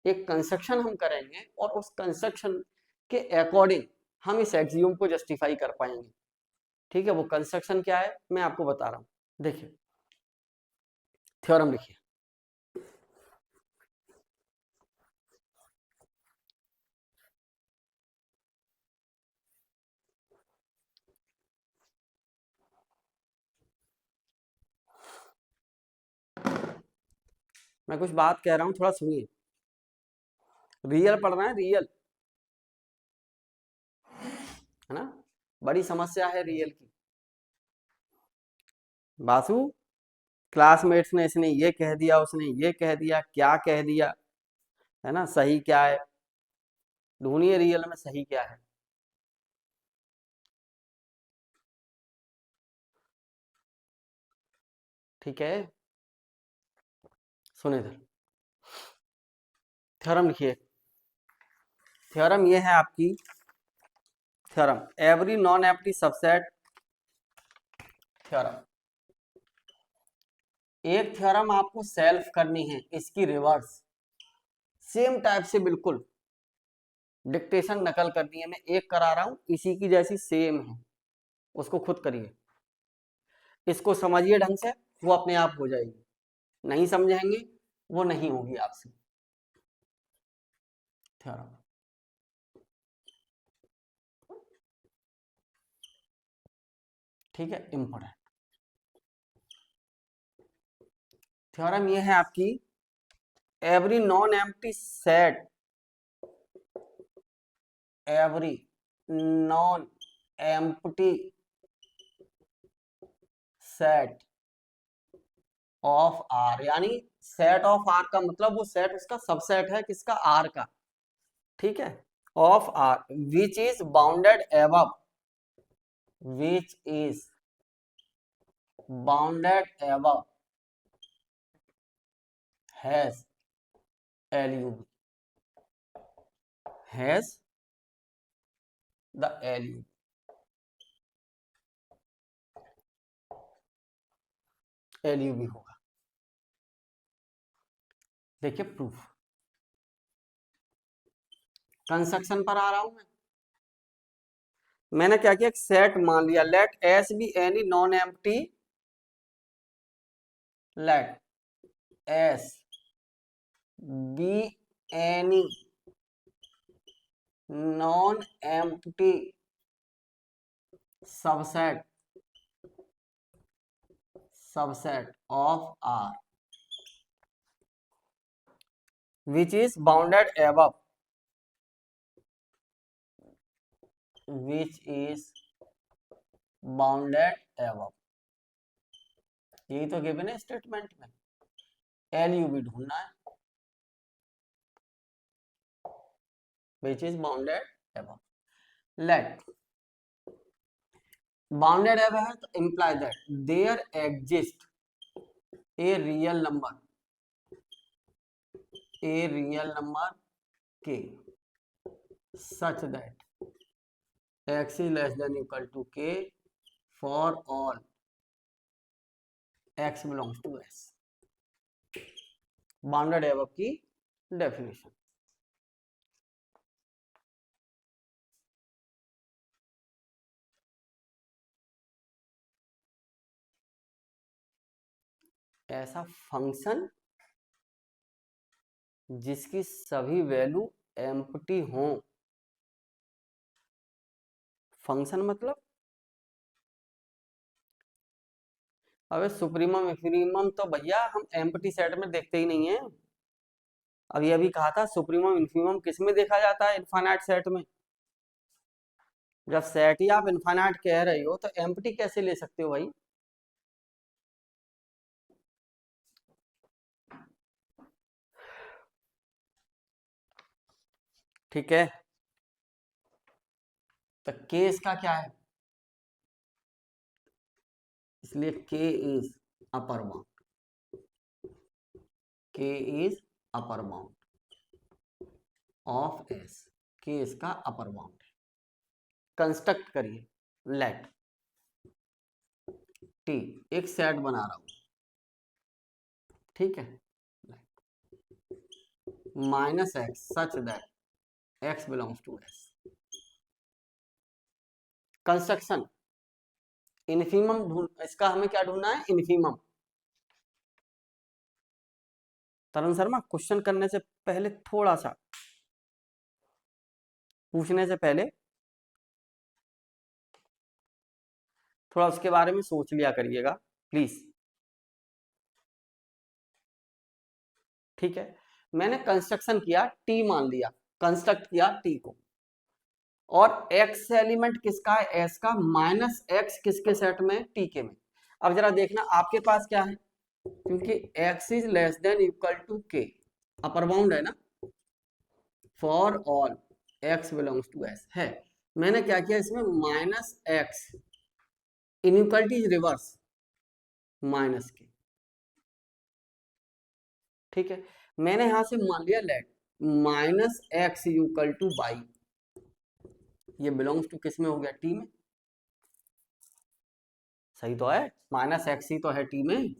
एक कंस्ट्रक्शन हम करेंगे और उस कंस्ट्रक्शन के अकॉर्डिंग हम इस एक्सियोम को जस्टिफाई कर पाएंगे, ठीक है, वो कंस्ट्रक्शन क्या है मैं आपको बता रहा हूं, देखिए थ्योरम लिखिए, मैं कुछ बात कह रहा हूं थोड़ा सुनिए, रियल पढ़ रहे हैं, रियल, है ना, बड़ी समस्या है रियल की। बासु क्लासमेट्स ने इसने ये कह दिया उसने ये कह दिया, क्या कह दिया, है ना, सही क्या है, ढूंढिए रियल में सही क्या है। ठीक है, सुने इधर, थ्योरम लिखिए, थ्योरम ये है आपकी, theorem every non empty subset, theorem, एक थ्योरम आपको सेल्फ करनी है, इसकी रिवर्स सेम टाइप से बिल्कुल डिक्टेशन नकल करनी है, मैं एक करा रहा हूं इसी की जैसी सेम है, उसको खुद करिए, इसको समझिए ढंग से, वो अपने आप हो जाएगी, नहीं समझेंगे वो नहीं होगी आपसे थ्योरम। ठीक है, इंपॉर्टेंट थ्योरम ये है आपकी, every non empty set, every non empty set of R, यानी सेट ऑफ आर का मतलब वो सेट उसका सबसेट है किसका आर का, ठीक है, of R which is bounded above, which is bounded above has LUB, has the LUB, LUB होगा, देखिए प्रूफ, कंस्ट्रक्शन पर आ रहा हूं मैंने क्या किया, सेट मान लिया, let S be any non empty, let S be any non empty subset, subset of R which is bounded above, which is bounded above, यही तो गिवन है स्टेटमेंट में, एलयूबी ढूंढना है, which is bounded above, let bounded above है तो imply that there exist a real number, a real number k such that x is less than equal to k for all x belongs to s, bounded above की definition, ऐसा function जिसकी सभी value empty हो। Function मतलब अबे supremum इंफीनिमम तो भैया हम एम्प्टी सेट में देखते ही नहीं है। अभी कहा था सुप्रीमम इंफीनिमम किस में देखा जाता है? इनफाइनाइट सेट में। जब सेट ही आप इनफाइनाइट कह रहे हो तो एम्प्टी कैसे ले सकते हो भाई? ठीक है, तो के इसका क्या है? इसलिए K is upper bound. K is upper bound of S. K इसका अपर बाउंड है। कंस्ट्रक्ट करिए, लेट टी एक सेट बना रहा हूं, ठीक है, minus x such that x belongs to S. Construction infimum ढूंढ, इसका हमें क्या ढूंढना है? इन्फीमम। तरुण शर्मा क्वेश्चन करने से पहले थोड़ा सा, पूछने से पहले थोड़ा उसके बारे में सोच लिया करिएगा प्लीज। ठीक है, मैंने कंस्ट्रक्शन किया, टी मान लिया, कंस्ट्रक्ट किया टी को, और एक्स एलिमेंट किसका है? एस का, माइनस एक्स किसके सेट में? टी के में। अब जरा देखना आपके पास क्या है, क्योंकि x is less than equal to K, upper bound है ना, for all x belongs to S है। मैंने क्या किया इसमें? Minus x, inequality is reverse, minus K. ठीक है, मैंने यहां से मान लिया let minus x equal to y, ये बिलोंग्स टू किस में हो गया? टी में। सही तो है, माइनस एक्स ही तो है टी में।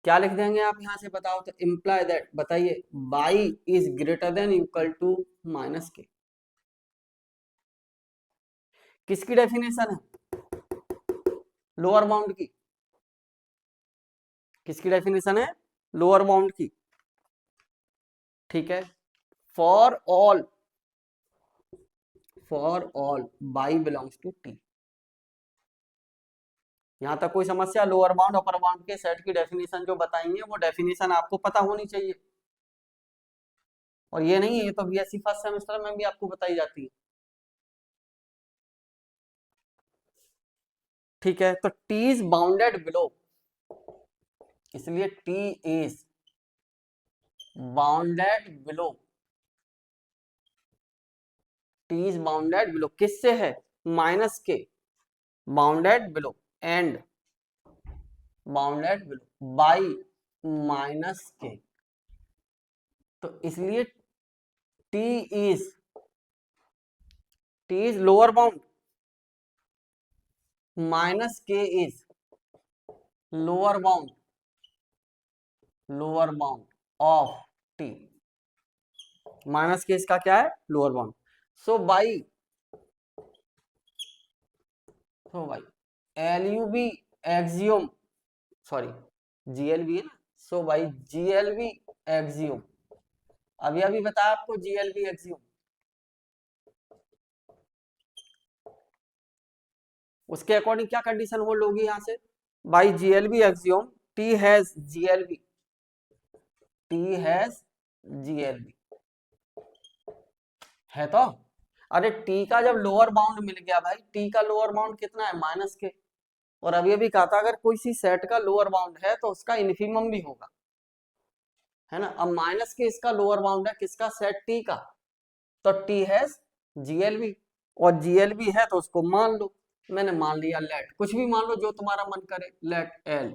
क्या लिख देंगे आप यहां से बताओ तो? इंप्लाई दैट, बताइए, y is greater than equal to minus K. किसकी डेफिनेशन है? लोअर बाउंड की। किसकी डेफिनेशन है? लोअर बाउंड की। ठीक है, for all y belongs to T. यहां तक कोई समस्या? लोअर बाउंड अपर बाउंड के सेट की डेफिनेशन जो बताएंगे वो डेफिनेशन आपको पता होनी चाहिए। और ये नहीं है, ये तो बीएससी फर्स्ट सेमेस्टर में भी आपको बताई जाती है। ठीक है, तो टी इज बाउंडेड बिलो, इसलिए T is bounded below. T is bounded below किससे है? Minus k, bounded below, and bounded below by minus k. So इसलिए T is lower bound, minus k is lower bound of T. Minus k इसका क्या है? Lower bound. So by LUB axiom, sorry GLB है ना, so by GLB axiom. अभी बताया आपको GLB axiom. उसके अकॉर्डिंग क्या कंडीशन होल्ड होगी यहां से? By GLB axiom T has GLB, है तो। अरे टी का जब लोअर बाउंड मिल गया भाई, टी का लोअर बाउंड कितना है? माइनस के। और अभी कहा था अगर कोई सी सेट का लोअर बाउंड है तो उसका इन्फीमम भी होगा, है ना। अब माइनस के इसका लोअर बाउंड है किसका? सेट टी का। तो टी हैज जीएलबी, और जीएलबी है तो उसको मान लो। मैंने मान लिया, लेट कुछ भी मान लो जो तुम्हारा मन करे, लेट एल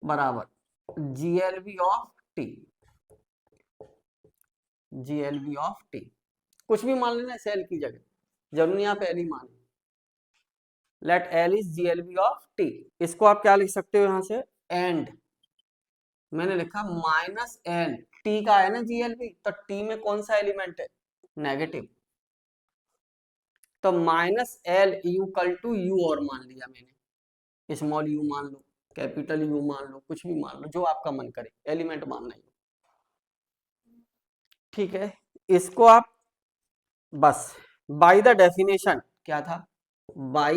बराबर जीएलबी ऑफ टी, कुछ भी मान लेना सेल की जगह, जरूरी यहाँ पे एल ही मान। Let L is GLB of T. इसको आप क्या लिख सकते हो यहां से? एंड मैंने लिखा माइनस एल, टी का है ना जीएलबी, तो टी में कौन सा एलिमेंट है? नेगेटिव। तो minus L equal to u, और मान लिया मैंने, स्मॉल यू मान लो, कैपिटल यू मान लो, कुछ भी मान लो, जो आपका मन करे, एलिमेंट मानना ही। ठीक है, इसको आप बस बाय द डेफिनेशन, क्या था, बाय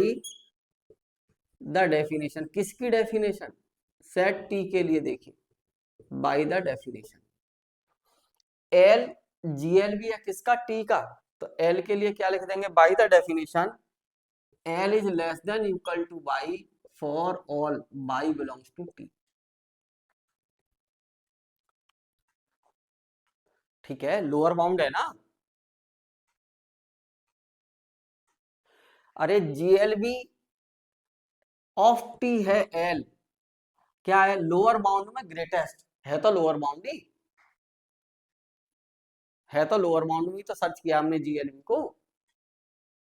द डेफिनेशन, किसकी डेफिनेशन, सेट टी के लिए देखिए, bye the definition, L GL भी है किसका, टी का, तो एल के लिए क्या लिख देंगे, by the definition L is less than equal to y for all y belongs to T. ठीक है, लोअर बाउंड है ना, अरे जीएलबी ऑफ टी है एल, क्या है, लोअर बाउंड में ग्रेटेस्ट है, तो लोअर बाउंड ही है, तो लोअर बाउंड में तो सर्च किया हमने जीएलबी को,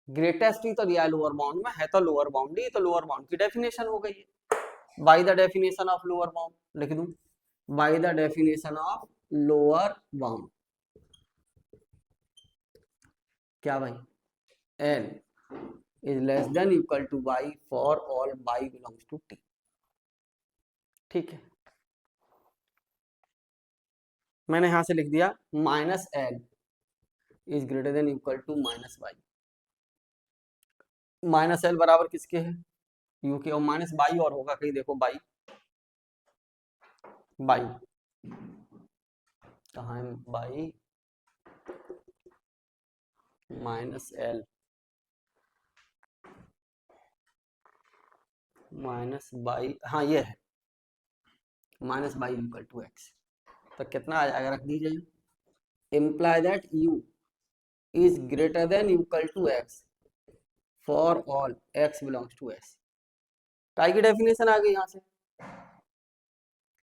ग्रेटेस्ट ही तो दिया है लोअर बाउंड में, है तो लोअर बाउंड ही, तो लोअर बाउंड की डेफिनेशन हो गई है, by the definition of lower bound लिख दूं, by the definition of lower bound, क्या भाई, L is less than equal to y for all y belongs to T. ठीक है, मैंने यहां से लिख दिया minus L is greater than equal to minus y, minus L बराबर किसके है, यू के, और माइनस बाई और होगा कहीं, देखो बाई, बाई कहाँ है, y minus L minus y, हाँ ये है minus y equal to x, तो कितना आ जाएगा, रख दीजिए, imply that u is greater than equal to x for all x belongs to S, काय की डेफिनेशन आ गई यहां से,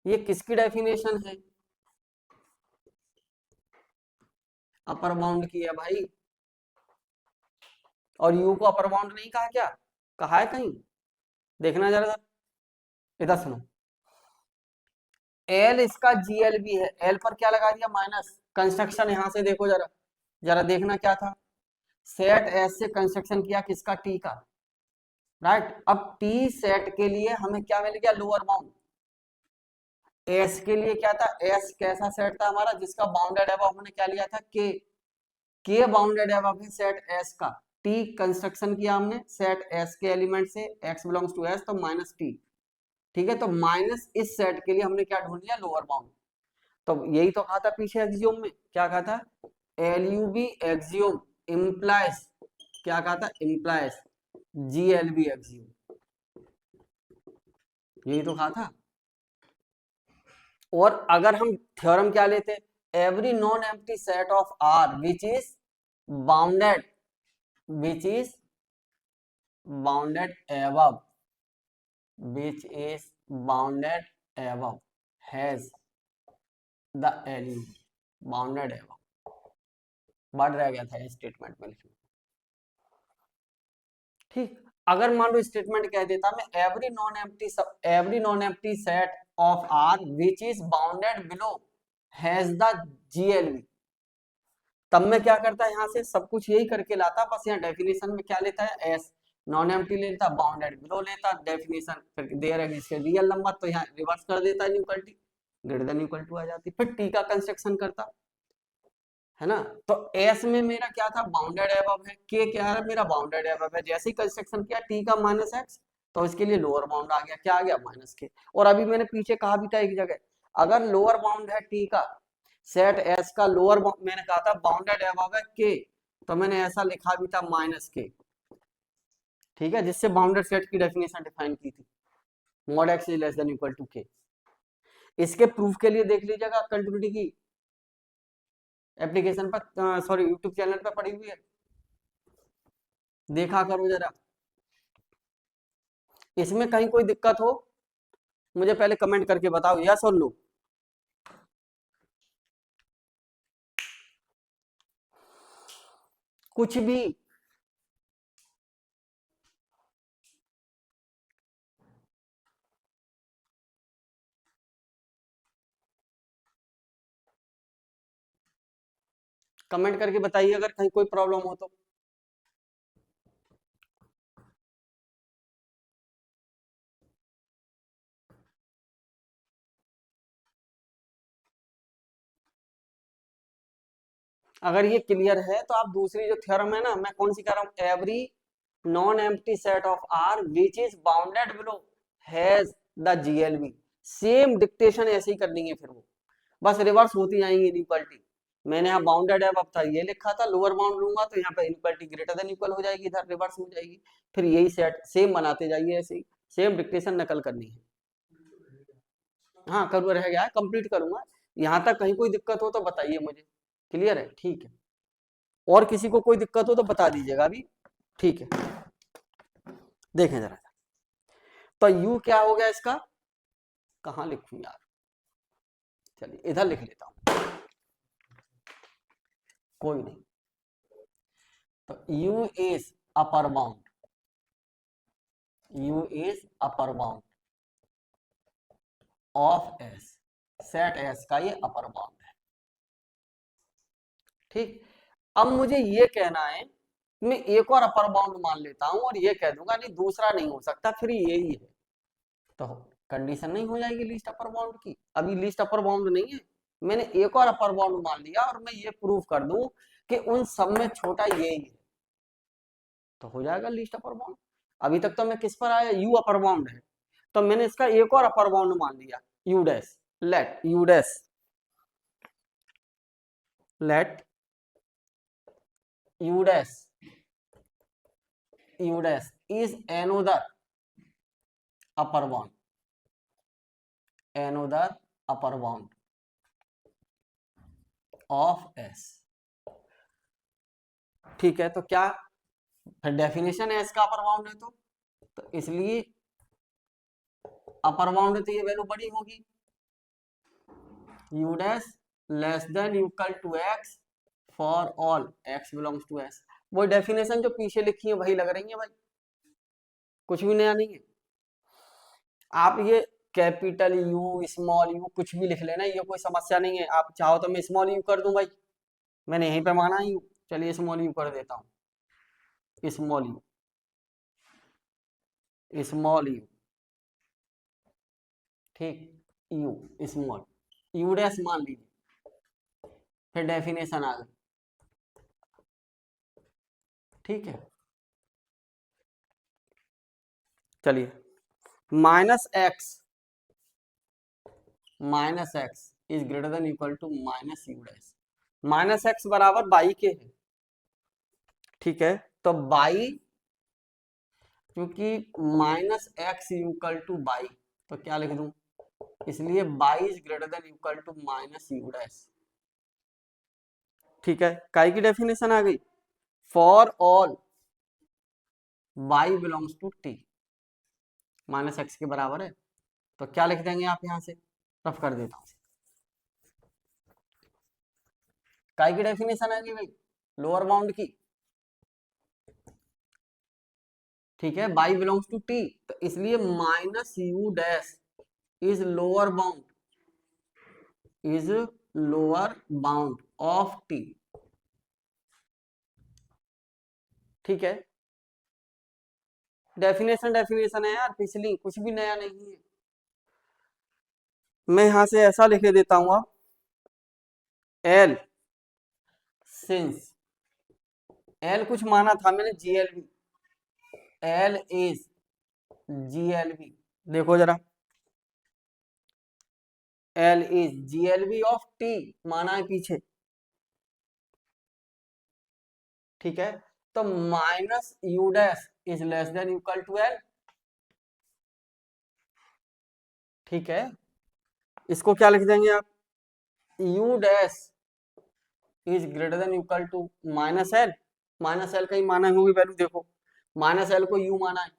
ये किसकी डेफिनेशन है, अपर बाउंड की है भाई, और यू को अपर बाउंड नहीं कहा क्या, कहा है कहीं, देखना जरा, इधर सुनो, एल इसका जीएल भी है, एल पर क्या लगा दिया माइनस, कंस्ट्रक्शन यहां से देखो जरा, जरा देखना क्या था, सेट एस से कंस्ट्रक्शन किया किसका, टी का, राइट, अब टी सेट के लिए हमें क्या मिल गया, लोअर बाउंड, एस के लिए क्या था, एस कैसा सेट था हमारा, जिसका बाउंडेड है हमने क्या लिया था, के बाउंडेड है सेट एस का, टी कंस्ट्रक्शन किया हमने सेट एस के एलिमेंट से, एक्स बिलोंग्स टू एस, तो माइनस टी, ठीक है, तो माइनस इस सेट के लिए हमने क्या ढूंढ लिया, लोअर बाउंड, तो यही तो कहा था पीछे एक्सियोम में, क्या कहा था, एलयूबी एक्सियोम इम्प्लाइज, क्या कहा था, इम्प्लाइज जीएलबी एक्सियोम, यही तो कहा था, और अगर हम थ्योरम क्या लेते, every non empty set of R which is bounded, which is bounded above, which is bounded above has the LU bounded above, बढ़ रह गया था स्टेटमेंट में लिखना, ठीक, अगर मान लो स्टेटमेंट कह देता मैं every non empty set of R which is bounded below has the GLB, तब मैं क्या करता है, यहाँ से सब कुछ यही करके लाता, बस यहाँ डेफिनेशन में क्या लेता है, एस नॉन एम्प्टी लेता, बाउंडेड बिलो लेता, डेफिनेशन फिर दे रहे इसके रियल नंबर, तो यहाँ रिवर्स कर देता है, equal t greater than equal to आ जाती, फिर टी का कंस्ट्रक्शन करता है ना, तो एस में मेरा क्या था, बाउंडेड एबव है, के क्या है मेरा, बाउंडेड एबव है, जैसे ही कंस्ट्रक्शन किया टी का माइनस एक्स, तो इसके लिए लोअर बाउंड आ गया, क्या आ गया, माइनस के, और अभी मैंने पीछे कहा भी था एक जगह, अगर लोअर बाउंड है टी का, सेट एस का लोअर मैंने कहा था बाउंडेड एबव है के, तो मैंने ऐसा लिखा भी था माइनस के, ठीक है, जिससे बाउंडेड सेट की डेफिनेशन डिफाइन की थी, mod x is less than equal to K, इसके प्रूफ के लिए देख लीजिएगा कंटिन्यूटी की एप्लीकेशन पर, सॉरी यूट्यूब चैनल पर पड़ी हुई है, देखा करो जरा, इसमें कहीं कोई दिक्कत हो मुझे पहले कमेंट करके बताओ, यस और नो, कुछ भी, कमेंट करके बताइए अगर कहीं कोई प्रॉब्लम हो तो। अगर ये क्लियर है तो आप दूसरी जो थ्योरम है ना, मैं कौन सी कह रहा हूँ, every non empty set of R which is bounded below has the GLB, same dictation ऐसे ही करनी है, फिर वो बस रिवर्स होती जाएंगी इनइक्वालिटी। मैंने यहाँ बाउंडेड है अब था ये लिखा था, लोअर बाउंड लूंगा तो यहाँ पे इनइक्वालिटी ग्रेटर देन इक्वल हो जाएगी, इधर रिवर्स हो जाएगी, फिर यही सेट सेम बनाते जाइए, ऐसे ही सेम डिक्टेशन नकल करनी है। हाँ करूँ, रह गया है, कंप्लीट करूंगा। यहाँ तक कहीं कोई दिक्कत हो तो बताइए मुझे, क्लियर है, ठीक है। और किसी को कोई दिक्कत हो तो बता दीजिएगा अभी, ठीक है। देखें जरा, तो यू क्या हो गया इसका, कहाँ लिखूं यार, चलिए इधर लिख लेता हूं, कोई नहीं। तो u is upper bound, u is upper bound of s, set s का ये अपर बाउंड है, ठीक। अब मुझे ये कहना है, मैं एक और अपर बाउंड मान लेता हूं और ये कह दूंगा नहीं दूसरा नहीं हो सकता, फिर यही है, तो कंडीशन नहीं हो जाएगी लीस्ट अपर बाउंड की। अभी लीस्ट अपर बाउंड नहीं है, मैंने एक और अपर बाउंड मान लिया और मैं ये प्रूव कर दूं कि उन सब में छोटा यही है, तो हो जाएगा लीस्ट अपर बाउंड। अभी तक तो मैं किस पर आया, यू अपर बाउंड है, तो मैंने इसका एक और अपर बाउंड मान लिया, you dash, let you dash, let you dash, you dash is another upper bound, another upper bound of S, ठीक है। तो क्या फिर डेफिनेशन है एस का अपर बाउंड है, तो इसलिए अपर बाउंड है तो ये वैल्यू बड़ी होगी, u dash less than equal to x for all x belongs to s। वो डेफिनेशन जो पीछे लिखी है वही लग रही है भाई, कुछ भी नया नहीं है। आप ये कैपिटल यू स्मॉल यू कुछ भी लिख लेना, ये कोई समस्या नहीं है। आप चाहो तो मैं स्मॉल यू कर दूं भाई, मैंने यहीं पे माना यू, चलिए स्मॉल यू कर देता हूँ, स्मॉल यू, स्मॉल यू, ठीक, यू स्मॉल, यू डैश मान लीजिए, फिर डेफिनेशन आ गई, ठीक है। चलिए minus x is greater than equal to minus u dash, minus x बराबर बाई के है, ठीक है। तो बाई, क्योंकि minus x equal to y, तो क्या लिख दूं, इसलिए y is greater than equal to minus u dash, ठीक है। काई की डेफिनेशन आ गई, for all y belongs to T, minus x के बराबर है, तो क्या लिख देंगे आप यहां से, रफ कर देता हूं, काई की डेफिनेशन आ गई भाई, लोअर बाउंड की, ठीक है, बाई बिलोंग्स टू टी, तो इसलिए minus u dash is lower bound, is lower bound of T, ठीक है। डेफिनेशन डेफिनेशन है यार पिछली, कुछ भी नया नहीं है। मैं यहां से ऐसा लिख देता हूं, अब एल सिंस एल कुछ माना था मैंने जीएलबी, एल इज जीएलबी, देखो जरा, L is GLB of T माना है पीछे, ठीक है। तो minus u dash is less than equal to L, ठीक है। इसको क्या लिख देंगे आप, u dash is greater than equal to minus L, minus L का ही माना होगी वैल्यू, देखो माइनस एल को यू माना है,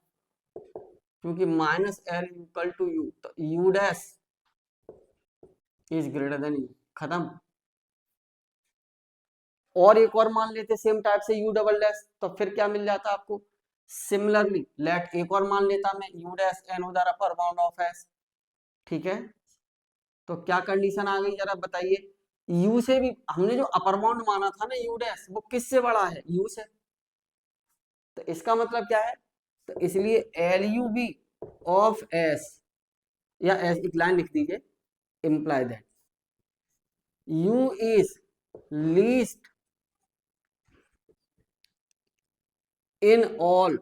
क्योंकि minus L equal to u, तो u dash is greater than u, खत्म। और एक और मान लेते सेम टाइप से यू डबल डैश, तो फिर क्या मिल जाता आपको, सिमिलरली लेट एक और मान लेता मैं यू डैश एन उधर अपर बाउंड ऑफ एस, ठीक है। तो क्या कंडीशन आ गई जरा बताइए, यू से भी हमने जो अपर बाउंड माना था ना यू डैश, वो किससे बड़ा है, यू से, तो इसका मतलब क्या है, तो इसलिए L U B of S, या एस एक लाइन लिख दीजिए, imply that u is least in all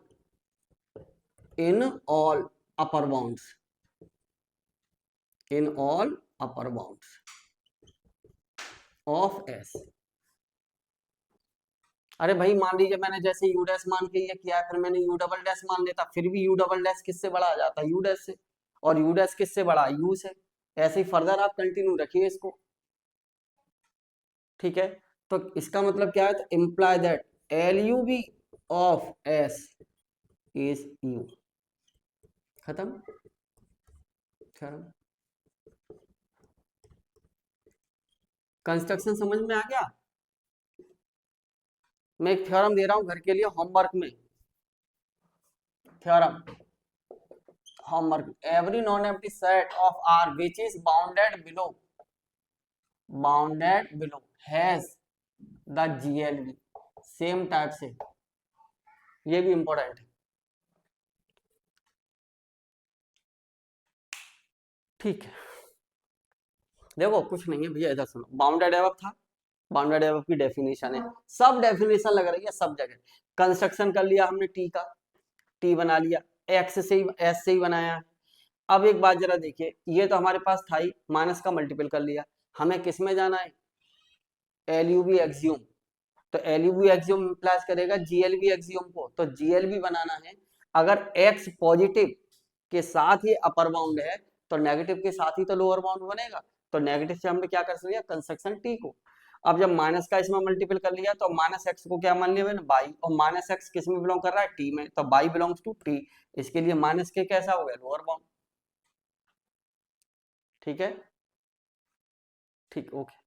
upper bounds, in all upper bounds of S. अरे भाई मान लीजिए मैंने जैसे यू डैश मान के ये किया है, फिर मैंने यू डबल डैश मान लेता, फिर भी यू डबल डैश किससे बड़ा आ जाता? यू डैश से। और यू डैश किससे बड़ा? यू से। ऐसे ही फर्दर आप कंटिन्यू रखिए इसको, ठीक है। तो इसका मतलब क्या है? तो imply that L U B of S is u. खत्म। खत्म। कंस्ट्रक्शन समझ में आ गया? मैं एक थ्योरम दे रहा हूं घर के लिए होमवर्क में। Theorem homework, every non-empty set of R which is bounded below has the GLB same type से। ये भी इंपॉर्टेंट है, ठीक है। देखो कुछ नहीं है भैया, इधर सुनो। बाउंडेड एबव था, बाउंडेड एबव की डेफिनेशन है, सब डेफिनेशन लग रही है सब जगह। कंस्ट्रक्शन कर लिया हमने टी का, टी बना लिया, एक्स से ही एस से ही बनाया। अब एक बात जरा देखिए, ये तो हमारे पास था ही, माइनस का मल्टीपल कर लिया। हमें किस में जाना है? एलयूबी एक्सियम। तो एलयूबी एक्सियम इम्प्लाइज करेगा जीएलबी एक्सियम को, तो जीएलबी बनाना है। अगर एक्स पॉजिटिव के साथ ही अपर बाउंड है तो नेगेटिव के साथ ही तो लोअर बाउंड बनेगा। तो नेगेटिव से हमने क्या कर लिया? कंस्ट्रक्शन टी को। अब जब माइनस का इसमें मल्टीपल कर लिया तो माइनस एक्स को क्या मान लिया मैंने? बाई। और माइनस एक्स किस में बिलोंग कर रहा है? टी में, तो बाई बिलोंग्स टू टी। इसके लिए माइनस के कैसा हो गया? Lower bound. ठीक है, ठीक, ओके।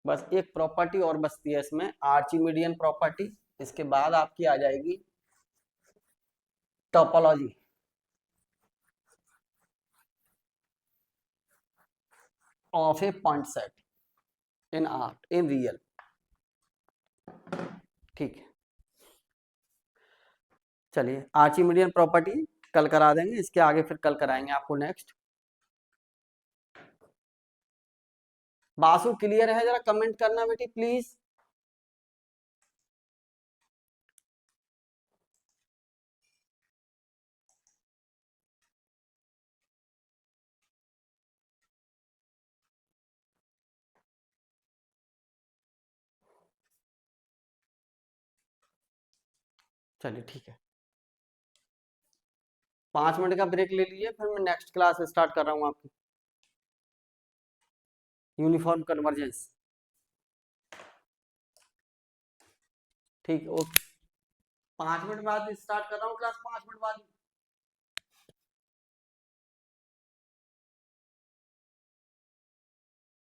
बस एक प्रॉपर्टी और बचती है इसमें, आर्चिमीडियन प्रॉपर्टी। इसके बाद आपकी आ जाएगी topology. Of a point set in R in real, ठीक है। चलिए आर्चिमीडियन प्रॉपर्टी कल करा देंगे, इसके आगे फिर कल कराएंगे आपको नेक्स्ट। बासु क्लियर है? जरा कमेंट करना बेटी प्लीज। चलिए ठीक है, 5 मिनट का ब्रेक ले लीजिए, फिर मैं नेक्स्ट क्लास स्टार्ट कर रहा हूँ आपकी यूनिफॉर्म कन्वर्जेंस। ठीक, ओके। 5 मिनट बाद स्टार्ट कर रहा हूँ क्लास, 5 मिनट बाद।